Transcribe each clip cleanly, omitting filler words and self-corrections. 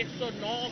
109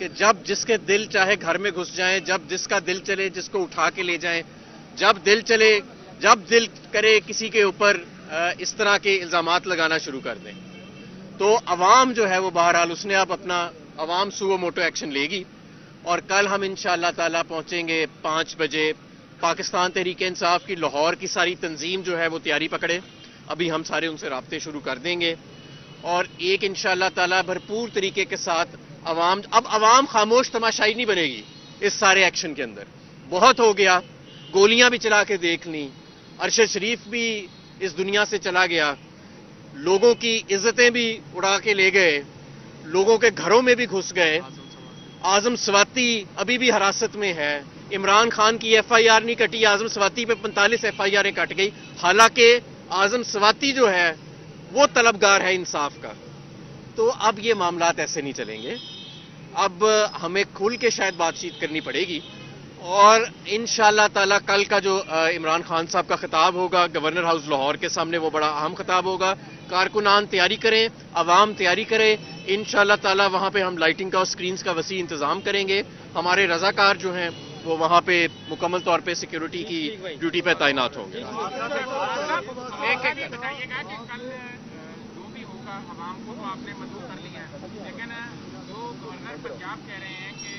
کہ جب جس کے دل چاہے گھر میں گھس جائیں, جب جس کا دل چلے جس کو اٹھا کے لے جائیں, جب دل چلے جب دل کرے کسی کے اوپر اس طرح کے الزامات لگانا شروع کر دیں. تو عوام جو ہے وہ بہرحال اس نے اب اپنا عوام سو موٹو ایکشن لے گی, اور کل ہم انشاءاللہ تعالی پہنچیں گے 5 بجے. پاکستان تحریک انصاف کی لاہور کی ساری تنظیم جو ہے وہ تیاری پکڑے, ابھی ہم سارے ان سے رابطے شروع کر دیں گے, اور ایک انشاءاللہ تعالی بھرپور طریقے کے ساتھ عوام خاموش تماشائی نہیں بنے گی اس سارے ایکشن کے اندر. بہت ہو گیا, گولیاں بھی چلا کے دیکھ لیں, ارشد شریف بھی اس دنیا سے چلا گیا, لوگوں کی عزتیں بھی اڑا کے لے گئے, لوگوں کے گھروں میں بھی گھس گئے. اعظم سواتی ابھی بھی حراست میں ہے, عمران خان کی ایف آئی آر نہیں کٹی, اعظم سواتی پہ 45 ایف آئی آریں کٹ گئی, حالانکہ اعظم سواتی جو ہے وہ طلبگار ہے انصاف کا. تو اب یہ معاملات ایسے نہیں چلیں گے, اب ہمیں کھل کے شاید بات چیت کرنی پڑے گی, اور انشاءاللہ تعالی کل کا جو عمران خان صاحب کا خطاب ہوگا گورنر ہاؤس لاہور کے سامنے وہ بڑا اہم خطاب ہوگا. کارکنان تیاری کریں, عوام تیاری کرے, انشاءاللہ تعالی وہاں پہ ہم لائٹنگ کا اور سکرینز کا وسیع انتظام کریں گے. ہمارے رضاکار جو ہیں وہ وہاں پہ مکمل طور پہ سیکیورٹی کی ڈیوٹی پہ تعینات ہوں گے. عوام کو تو آپ نے مدعو کر لیا ہے, لیکن جو گورنر پنجاب کہہ رہے ہیں کہ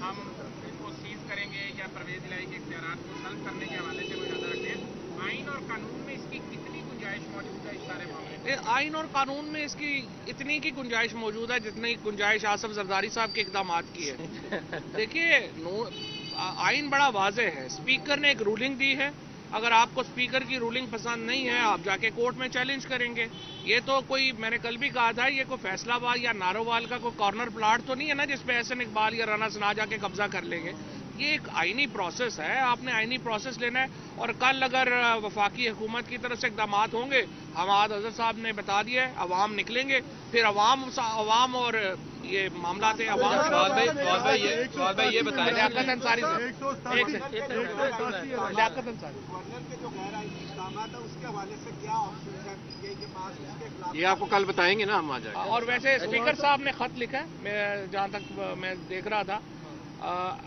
ہم ان کو سیز کریں گے یا پرویز الہی کے اختیارات کو سلب کرنے کے حوالے سے کوئی نظر رکھیں, آئین اور قانون میں اس کی کتنی گنجائش موجود ہے اس سارے معاملے میں؟ آئین اور قانون میں اس کی اتنی کی گنجائش موجود ہے جتنی گنجائش آصف زرداری صاحب کے اقدامات کی ہے. دیکھیے آئین بڑا واضح ہے, اسپیکر نے ایک رولنگ دی ہے, اگر آپ کو اسپیکر کی رولنگ پسند نہیں ہے آپ جا کے کورٹ میں چیلنج کریں گے. یہ تو کوئی, میں نے کل بھی کہا تھا, یہ کوئی فیصلہ آباد یا نارووال کا کوئی کارنر پلاٹ تو نہیں ہے نا جس پہ احسن اقبال یا رانا ثنا جا کے قبضہ کر لیں گے. یہ ایک آئینی پروسیس ہے, آپ نے آئینی پروسیس لینا ہے. اور کل اگر وفاقی حکومت کی طرف سے اقدامات ہوں گے, حماد اظہر صاحب نے بتا دیا ہے, عوام نکلیں گے, پھر عوام اور یہ معاملات ہیں. عوام سوال بھائی یہ بتائیں, لیاقت انصاری یہ آپ کو کل بتائیں گے نا, ہم آ جائیں گے. اور ویسے اسپیکر صاحب نے خط لکھا ہے, میں جہاں تک میں دیکھ رہا تھا,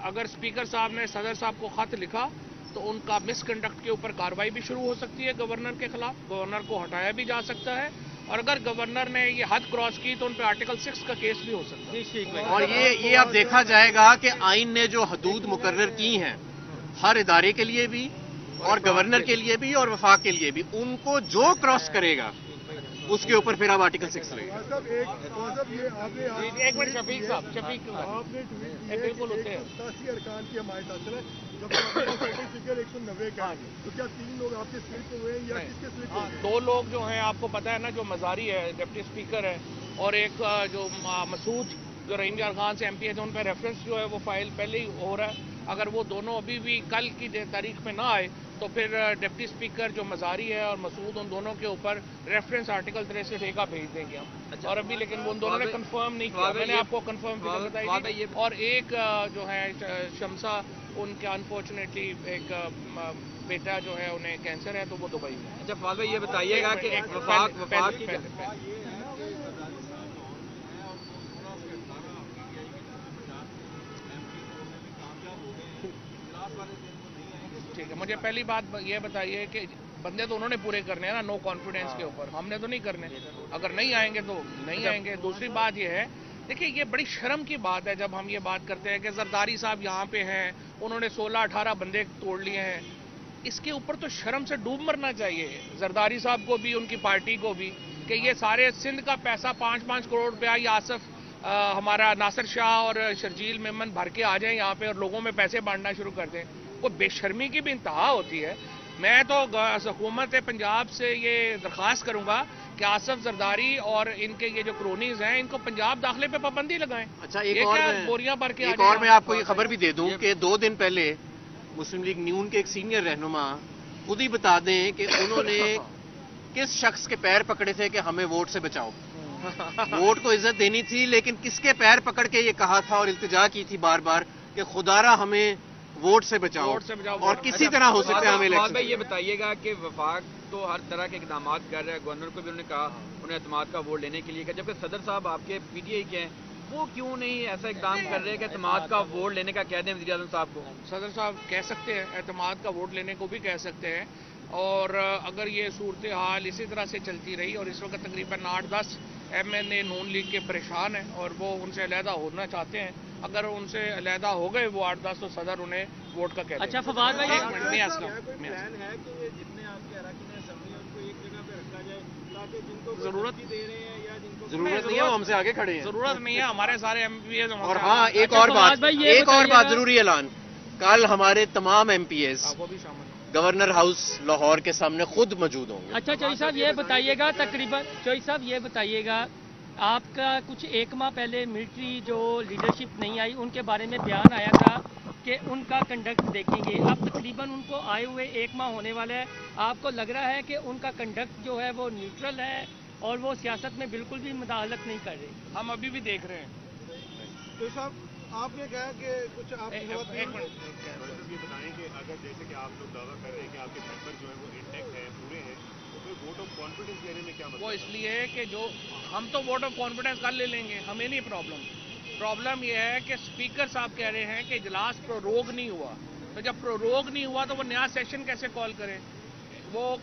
اگر اسپیکر صاحب نے صدر صاحب کو خط لکھا تو ان کا مس کنڈکٹ کے اوپر کارروائی بھی شروع ہو سکتی ہے گورنر کے خلاف, گورنر کو ہٹایا بھی جا سکتا ہے, اور اگر گورنر نے یہ حد کراس کی تو ان پہ آرٹیکل 6 کا کیس بھی ہو سکتا ہے. اور یہ اب دیکھا جائے گا کہ آئین نے جو حدود مقرر کی ہیں ہر ادارے کے لیے بھی اور گورنر کے لیے بھی اور وفاق کے لیے بھی, ان کو جو کراس کرے گا اس کے اوپر پھر اب آرٹیکل 6 رہے گا. ایک منٹ شفیق صاحب, بالکل ہوتے ہیں. ارکان کی حمایت حاصل ہے, جب فگر 190 کا تو کیا 3 لوگ آپ کے سلپ ہوئے ہیں یا کس کے سلپ ہوئے ہیں؟ 2 لوگ جو ہیں آپ کو پتا ہے نا, جو مزاری ہے ڈپٹی اسپیکر ہے, اور ایک جو مسعود جو رحیم یار خان سے ایم پی ہے, ان پہ ریفرنس جو ہے وہ فائل پہلے ہی ہو رہا ہے. اگر وہ دونوں ابھی بھی کل کی تاریخ میں نہ آئے تو پھر ڈپٹی اسپیکر جو مزاری ہے اور مسعود, ان دونوں کے اوپر ریفرنس آرٹیکل 63 کا بھیج دیں گے ہم. اور ابھی لیکن وہ ان دونوں نے کنفرم نہیں کیا, میں نے آپ کو کنفرم بتائی تھی. اور ایک جو ہے شمسا, ان کا انفارچونیٹلی ایک بیٹا جو ہے انہیں کینسر ہے, تو وہ دبئی میں. اچھا فواد بھائی یہ بتائیے گا کہ ٹھیک ہے, مجھے پہلی بات یہ بتائیے کہ بندے تو انہوں نے پورے کرنے ہیں نا, نو کانفیڈنس کے اوپر, ہم نے تو نہیں کرنے. اگر نہیں آئیں گے تو نہیں آئیں گے. دوسری بات یہ ہے, دیکھیں یہ بڑی شرم کی بات ہے جب ہم یہ بات کرتے ہیں کہ زرداری صاحب یہاں پہ ہیں, انہوں نے 16-18 بندے توڑ لیے ہیں. اس کے اوپر تو شرم سے ڈوب مرنا چاہیے زرداری صاحب کو بھی, ان کی پارٹی کو بھی, کہ یہ سارے سندھ کا پیسہ 5-5 کروڑ روپیہ یہ آصف ہمارا ناصر شاہ اور شرجیل میمن بھر کے آ جائیں یہاں پہ اور لوگوں میں پیسے بانٹنا شروع کر دیں. کوئی بے شرمی کی بھی انتہا ہوتی ہے. میں تو حکومت پنجاب سے یہ درخواست کروں گا کہ آصف زرداری اور ان کے یہ جو کرونیز ہیں ان کو پنجاب داخلے پہ پابندی لگائیں. اچھا بوریاں بھر کے ایک اور میں آپ کو یہ خبر بھی دے دوں کہ 2 دن پہلے مسلم لیگ نیون کے ایک سینئر رہنما خود ہی بتا دیں کہ انہوں نے کس شخص کے پیر پکڑے تھے کہ ہمیں ووٹ سے بچاؤ. ووٹ کو عزت دینی تھی, لیکن کس کے پیر پکڑ کے یہ کہا تھا اور التجا کی تھی بار بار کہ خدارا ہمیں ووٹ سے بچاؤ, اور کسی طرح ہو سکتا ہے ہمیں الیکشن. بھائی یہ بتائیے گا کہ وفاق تو ہر طرح کے اقدامات کر رہے ہیں, گورنر کو بھی انہوں نے کہا انہیں اعتماد کا ووٹ لینے کے لیے, جبکہ صدر صاحب آپ کے پی ٹی آئی کے ہیں, وہ کیوں نہیں ایسا اقدام کر رہے کہ اعتماد کا ووٹ لینے کا کہہ دیں وزیر اعظم صاحب کو؟ صدر صاحب کہہ سکتے ہیں، اعتماد کا ووٹ لینے کو بھی کہہ سکتے ہیں، اور اگر یہ صورتحال اسی طرح سے چلتی رہی اور اس وقت تقریباً 8-10 ایم این اے نون لیگ کے پریشان ہیں اور وہ ان سے علیحدہ ہونا چاہتے ہیں، اگر ان سے علیحدہ ہو گئے وہ 8-10 تو صدر انہیں ووٹ کا کہہ دیں۔ اچھا فواد بھائی، ایک منٹ میں اسلام پلان ہے کہ یہ جتنے آپ کے اراکین اسمبلی ہیں ان کو ایک جگہ پہ رکھا جائے تاکہ جن کو ضرورت دے رہے ہیں یا جن کو ضرورت نہیں ہے، وہ ہم سے آگے کھڑے ہیں۔ ضرورت نہیں ہے، ہمارے سارے ایم پی ایز اور ہاں ایک اور بات ضروری اعلان، کل ہمارے تمام ایم پی ایز وہ بھی شامل گورنر ہاؤس لاہور کے سامنے خود موجود ہوں گے۔ اچھا چوئی صاحب یہ بتائیے گا، تقریباً چوئی صاحب یہ بتائیے گا، آپ کا کچھ ایک ماہ پہلے ملٹری جو لیڈرشپ نہیں آئی ان کے بارے میں بیان آیا تھا کہ ان کا کنڈکٹ دیکھیں گے، اب تقریباً ان کو آئے ہوئے ایک ماہ ہونے والا ہے، آپ کو لگ رہا ہے کہ ان کا کنڈکٹ جو ہے وہ نیوٹرل ہے اور وہ سیاست میں بالکل بھی مداخلت نہیں کر رہے؟ ہم ابھی بھی دیکھ رہے ہیں۔ تو صاحب آپ نے کہا کہ کچھ آپ ایک منٹ یہ بتائیں کہ اگر جیسے کہ آپ لوگ دعویٰ کر رہے ہیں کہ آپ کے ممبر جو ہیں وہ انٹیکٹ ہیں، پورے ہیں، تو پھر ووٹ آف کانفیڈنس دینے میں کیا وہ مطلب؟ اس لیے ہے کہ جو ہم تو ووٹ آف کانفیڈنس کل لے لیں گے، ہمیں نہیں پرابلم یہ ہے کہ اسپیکر صاحب کہہ رہے ہیں کہ اجلاس پروروگ نہیں ہوا، تو جب پروروگ نہیں ہوا تو وہ نیا سیشن کیسے کال کریں؟ وہ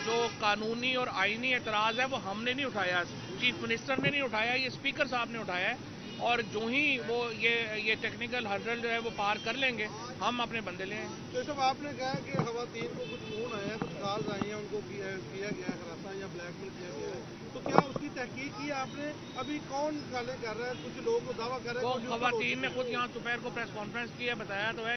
جو قانونی اور آئینی اعتراض ہے وہ ہم نے نہیں اٹھایا، چیف منسٹر نے نہیں اٹھایا، یہ اسپیکر صاحب نے اٹھایا ہے، اور جو ہی وہ یہ ٹیکنیکل ہرڈل جو ہے وہ پار کر لیں گے ہم اپنے بندے لیں گے۔ تو صاحب آپ نے کہا کہ خواتین کو کچھ فون آئے ہیں، کچھ کالز آئی ہیں، ان کو کیا گیا ہے ہراساں یا بلیک میل کیا گیا ہے، تو کیا اس کی تحقیق کی آپ نے؟ ابھی کون کالیں کر رہا ہے؟ کچھ لوگ دعویٰ کر رہے ہیں وہ خواتین نے خود یہاں دوپہر کو پریس کانفرنس کی ہے، بتایا تو ہے